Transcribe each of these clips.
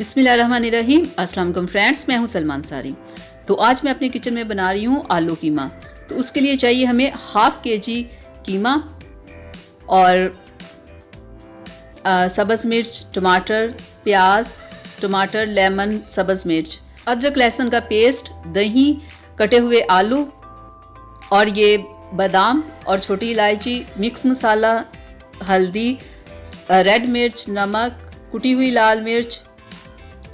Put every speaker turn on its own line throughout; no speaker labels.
बिस्मिल्लाहिर्रहमानिर्रहीम। अस्सलाम वालेकुम फ्रेंड्स, मैं हूं सलमान सारी। तो आज मैं अपने किचन में बना रही हूं आलू कीमा। तो उसके लिए चाहिए हमें हाफ केजी कीमा और सब्ज़ मिर्च, टमाटर, प्याज, टमाटर, लेमन, सब्ज़ मिर्च, अदरक लहसुन का पेस्ट, दही, कटे हुए आलू और ये बादाम और छोटी इलायची, मिक्स मसाला, हल्दी, रेड मिर्च, नमक, कुटी हुई लाल मिर्च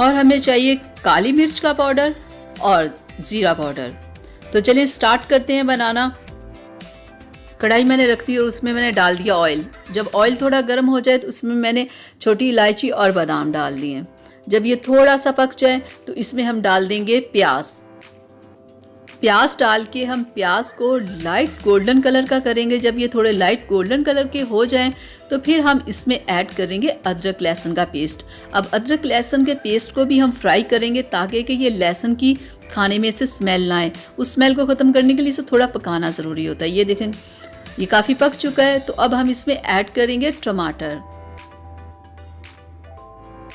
और हमें चाहिए काली मिर्च का पाउडर और ज़ीरा पाउडर। तो चलिए स्टार्ट करते हैं बनाना। कढ़ाई मैंने रख दी और उसमें मैंने डाल दिया ऑयल। जब ऑयल थोड़ा गर्म हो जाए तो उसमें मैंने छोटी इलायची और बादाम डाल दिए। जब ये थोड़ा सा पक जाए तो इसमें हम डाल देंगे प्याज डाल के हम प्याज को लाइट गोल्डन कलर का करेंगे। जब ये थोड़े लाइट गोल्डन कलर के हो जाएं तो फिर हम इसमें ऐड करेंगे अदरक लहसुन का पेस्ट। अब अदरक लहसुन के पेस्ट को भी हम फ्राई करेंगे ताकि कि ये लहसुन की खाने में से स्मेल ना आए। उस स्मेल को ख़त्म करने के लिए इसे थोड़ा पकाना ज़रूरी होता है। ये देखें ये काफ़ी पक चुका है। तो अब हम इसमें ऐड करेंगे टमाटर।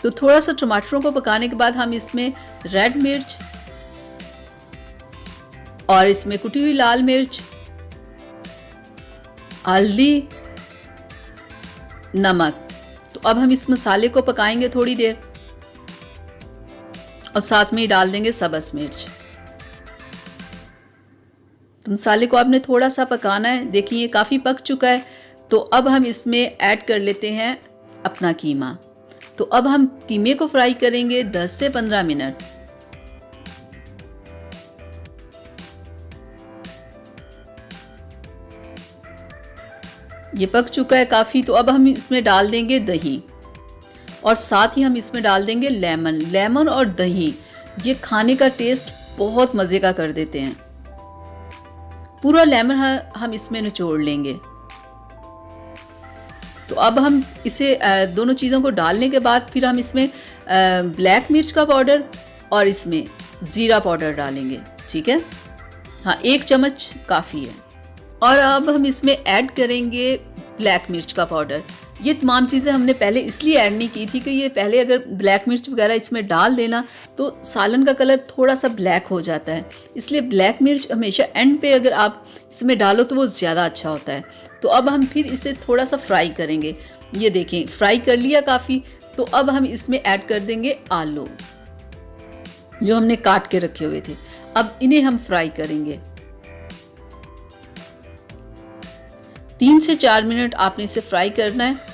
तो थोड़ा सा टमाटरों को पकाने के बाद हम इसमें रेड मिर्च और इसमें कुटी हुई लाल मिर्च, हल्दी, नमक। तो अब हम इस मसाले को पकाएंगे थोड़ी देर और साथ में ही डाल देंगे सब्ज़ मिर्च। तो मसाले को आपने थोड़ा सा पकाना है। देखिए ये काफ़ी पक चुका है। तो अब हम इसमें ऐड कर लेते हैं अपना कीमा। तो अब हम कीमे को फ्राई करेंगे 10 से 15 मिनट। ये पक चुका है काफ़ी। तो अब हम इसमें डाल देंगे दही और साथ ही हम इसमें डाल देंगे लेमन और दही। ये खाने का टेस्ट बहुत मज़े का कर देते हैं। पूरा लेमन हम इसमें निचोड़ लेंगे। तो अब हम इसे दोनों चीज़ों को डालने के बाद फिर हम इसमें ब्लैक मिर्च का पाउडर और इसमें ज़ीरा पाउडर डालेंगे। ठीक है, हाँ 1 चम्मच काफ़ी है। और अब हम इसमें ऐड करेंगे ब्लैक मिर्च का पाउडर। ये तमाम चीज़ें हमने पहले इसलिए ऐड नहीं की थी कि ये पहले अगर ब्लैक मिर्च वगैरह इसमें डाल देना तो सालन का कलर थोड़ा सा ब्लैक हो जाता है। इसलिए ब्लैक मिर्च हमेशा एंड पे अगर आप इसमें डालो तो वो ज़्यादा अच्छा होता है। तो अब हम फिर इसे थोड़ा सा फ्राई करेंगे। ये देखें फ्राई कर लिया काफ़ी। तो अब हम इसमें ऐड कर देंगे आलू जो हमने काट के रखे हुए थे। अब इन्हें हम फ्राई करेंगे 3 से 4 मिनट आपने इसे फ्राई करना है।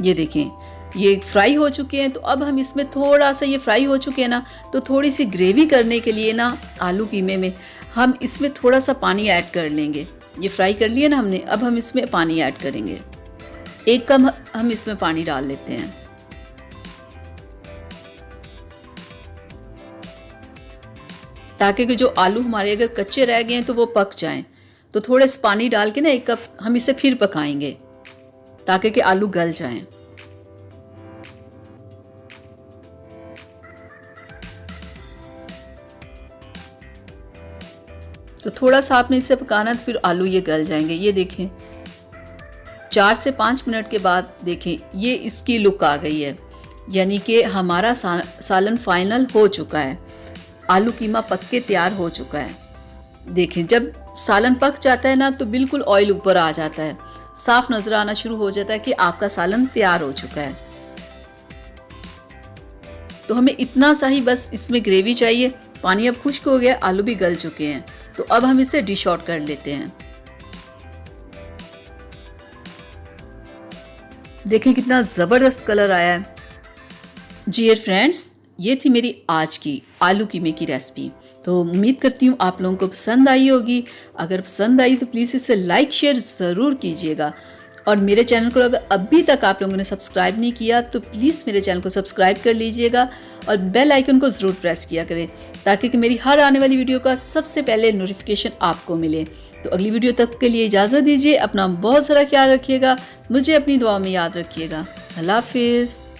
ये देखें ये फ्राई हो चुके हैं। तो अब हम इसमें थोड़ा सा ये फ्राई हो चुके हैं ना, तो थोड़ी सी ग्रेवी करने के लिए ना आलू कीमे में हम इसमें थोड़ा सा पानी ऐड कर लेंगे। ये फ्राई कर लिया ना हमने, अब हम इसमें पानी ऐड करेंगे। 1 कप हम इसमें पानी डाल लेते हैं। ताकि कि जो आलू हमारे अगर कच्चे रह गए हैं तो वो पक जाएं। तो थोड़े से पानी डाल के ना 1 कप हम इसे फिर पकाएंगे ताकि कि आलू गल जाएं। तो थोड़ा सा आपने इसे पकाना तो फिर आलू ये गल जाएंगे। ये देखें 4 से 5 मिनट के बाद देखें ये इसकी लुक आ गई है। यानी कि हमारा सालन फाइनल हो चुका है। आलू कीमा पक के तैयार हो चुका है। देखें जब सालन पक जाता है ना तो बिल्कुल ऑयल ऊपर आ जाता है, साफ नजर आना शुरू हो जाता है कि आपका सालन तैयार हो चुका है। तो हमें इतना सा ही बस इसमें ग्रेवी चाहिए। पानी अब खुश्क हो गया, आलू भी गल चुके हैं। तो अब हम इसे डिश आउट कर लेते हैं। देखें कितना ज़बरदस्त कलर आया है। जी फ्रेंड्स, ये थी मेरी आज की आलू कीमे की रेसिपी। तो उम्मीद करती हूँ आप लोगों को पसंद आई होगी। अगर पसंद आई तो प्लीज़ इसे लाइक शेयर ज़रूर कीजिएगा। और मेरे चैनल को अगर अभी तक आप लोगों ने सब्सक्राइब नहीं किया तो प्लीज़ मेरे चैनल को सब्सक्राइब कर लीजिएगा और बेल आइकन को ज़रूर प्रेस किया करें ताकि कि मेरी हर आने वाली वीडियो का सबसे पहले नोटिफिकेशन आपको मिले। तो अगली वीडियो तक के लिए इजाज़त दीजिए। अपना बहुत सारा ख्याल रखिएगा। मुझे अपनी दुआ में याद रखिएगा। अल्लाह हाफिज़।